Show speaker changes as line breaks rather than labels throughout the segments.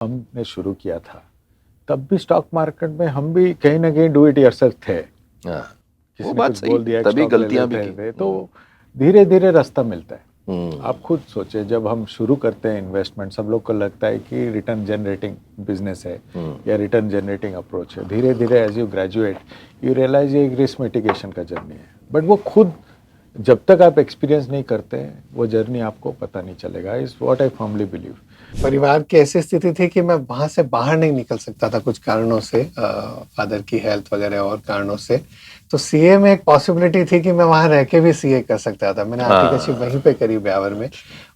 हमने शुरू किया था तब भी स्टॉक मार्केट में हम भी कहीं ना कहीं डू इट योरसेल्फ थे।
हाँ,
किसी
वो
ने
बात
कुछ
सही
बोल दिया
है,
कि
तभी
स्टॉक ले
गलतियां भी
लेते
की।
थे, तो धीरे धीरे रास्ता मिलता है।
हम्म,
आप खुद सोचे, जब हम शुरू करते हैं इन्वेस्टमेंट, सब लोग को लगता है कि रिटर्न जनरेटिंग बिजनेस है या रिटर्न जनरेटिंग अप्रोच है। धीरे धीरे as you graduate you realise ये एक रिस्क मिटिगेशन का जर्नी है, बट वो खुद जब तक आप एक्सपीरियंस नहीं करते वो जर्नी आपको पता नहीं चलेगा। Is what I firmly believe.
परिवार की ऐसी स्थिति थी कि मैं वहां से बाहर नहीं निकल सकता था कुछ कारणों से, फादर की हेल्थ वगैरह और कारणों से। तो सीए में एक पॉसिबिलिटी थी कि मैं वहां रह के भी सीए कर सकता था। मैंने आर्टिकलशिप वहीं पे करी ब्यावर में।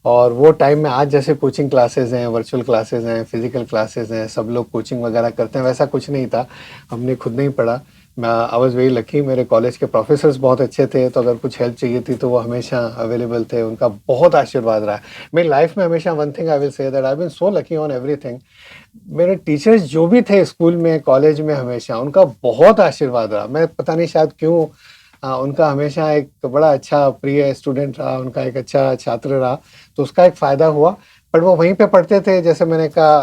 और वो टाइम में आज जैसे कोचिंग क्लासेस हैं, वर्चुअल क्लासेस हैं, फिजिकल क्लासेस हैं, सब लोग कोचिंग वगैरह करते हैं, वैसा कुछ नहीं था। हमने खुद नहीं पढ़ा। मैं आई वॉज वेरी लकी, मेरे कॉलेज के प्रोफेसर्स बहुत अच्छे थे, तो अगर कुछ हेल्प चाहिए थी तो वो हमेशा अवेलेबल थे। उनका बहुत आशीर्वाद रहा है मेरी लाइफ में हमेशा। One thing I will say that I been so lucky on everything. मेरे टीचर्स जो भी थे स्कूल में, कॉलेज में, हमेशा उनका बहुत आशीर्वाद रहा। मैं पता नहीं शायद क्यों उनका हमेशा एक बड़ा अच्छा प्रिय स्टूडेंट रहा, उनका एक अच्छा छात्र रहा, तो उसका एक फ़ायदा हुआ। बट वो वहीं पे पढ़ते थे, जैसे मैंने कहा,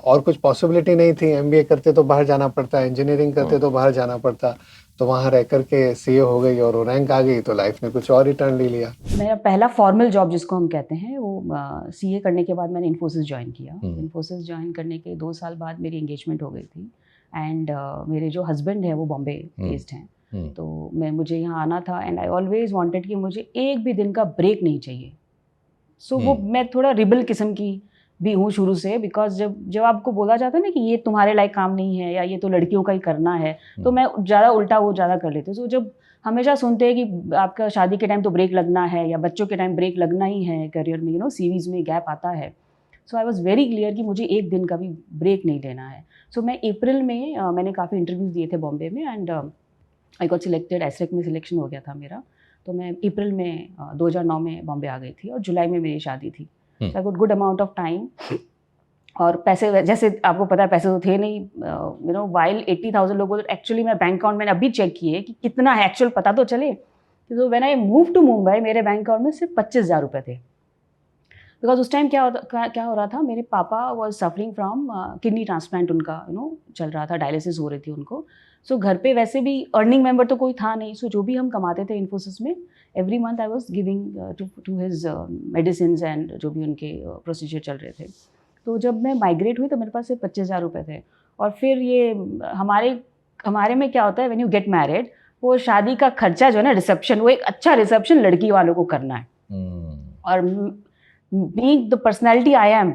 और कुछ पॉसिबिलिटी नहीं थी। एमबीए करते तो बाहर जाना पड़ता, इंजीनियरिंग करते तो बाहर जाना पड़ता। तो वहाँ रह करके सीए हो गई और रैंक आ गई, तो लाइफ ने कुछ और ही टर्न ले लिया।
मेरा पहला फॉर्मल जॉब जिसको हम कहते हैं वो सीए करने के बाद मैंने इन्फोसिस ज्वाइन किया। इन्फोसिस ज्वाइन करने के 2 साल बाद मेरी एंगेजमेंट हो गई थी। एंड मेरे जो हस्बैंड है वो बॉम्बे बेस्ड हैं, तो मुझे यहाँ आना था। एंड आई ऑलवेज वांटेड कि मुझे एक भी दिन का ब्रेक नहीं चाहिए। सो वो मैं थोड़ा रिबल किस्म की भी हूँ शुरू से, बिकॉज जब आपको बोला जाता है ना कि ये तुम्हारे लायक काम नहीं है या ये तो लड़कियों का ही करना है, तो मैं ज़्यादा उल्टा वो ज़्यादा कर लेती हूँ। तो जब हमेशा सुनते हैं कि आपका शादी के टाइम तो ब्रेक लगना है या बच्चों के टाइम ब्रेक लगना ही है करियर में, सीरीज़ में गैप आता है। सो आई वॉज वेरी क्लियर कि मुझे एक दिन का भी ब्रेक नहीं लेना है। सो मैं अप्रैल में मैंने काफ़ी इंटरव्यूज़ दिए थे बॉम्बे में, एंड आई गॉट सिलेक्टेड। एसरेक में सिलेक्शन हो गया था मेरा। तो मैं अप्रैल में 2009 में बॉम्बे आ गई थी और जुलाई में मेरी शादी थी। I got good amount of time. और पैसे, जैसे आपको पता है, पैसे तो थे नहीं। वाइल 80,000 लोगों, तो एक्चुअली मैं बैंक अकाउंट मैंने अभी चेक किए कि कितना है एक्चुअल, पता तो चले। तो when I move to Mumbai मेरे बैंक अकाउंट में सिर्फ 25,000 रुपये थे। बिकॉज उस टाइम क्या हो रहा था, मेरे पापा was suffering from kidney transplant. उनका चल रहा था, डायलिसिस हो रही थी उनको। सो घर पे वैसे भी अर्निंग मेंबर तो कोई था नहीं। सो जो भी हम कमाते थे इन्फोसिस में, every month I was giving to his medicine and जो भी उनके प्रोसीजर चल रहे थे। तो जब मैं माइग्रेट हुई तो मेरे पास सिर्फ 25,000 रुपये थे। और फिर ये हमारे में क्या होता है, व्हेन यू गेट मैरिड, वो शादी का खर्चा जो है ना, रिसेप्शन, वो एक अच्छा रिसेप्शन लड़की वालों को करना है। और being the personality I am,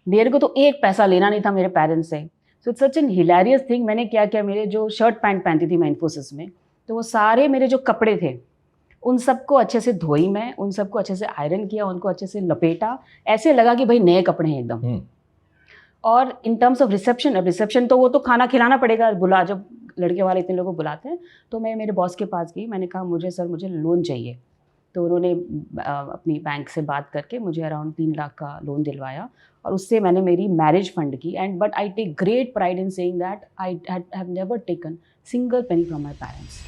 मेरे को तो एक पैसा लेना नहीं था मेरे पेरेंट्स से। So it's such an hilarious thing. मैंने क्या किया, मेरे जो शर्ट पैंट पहनती थी मैं इन्फोसिस में, तो वो सारे मेरे जो कपड़े थे उन सबको अच्छे से धोई मैं, उन सबको अच्छे से आयरन किया, उनको अच्छे से लपेटा, ऐसे लगा कि भाई नए कपड़े हैं एकदम। और इन टर्म्स ऑफ रिसेप्शन तो वो तो खाना खिलाना पड़ेगा, जब लड़के वाले इतने लोगों को बुलाते हैं। तो मैं मेरे बॉस के पास गई, मैंने कहा मुझे लोन चाहिए। तो उन्होंने अपनी बैंक से बात करके मुझे अराउंड 3 लाख का लोन दिलवाया, और उससे मैंने मेरी मैरिज फंड की। And but I take great pride in saying that I have never taken single penny from my parents.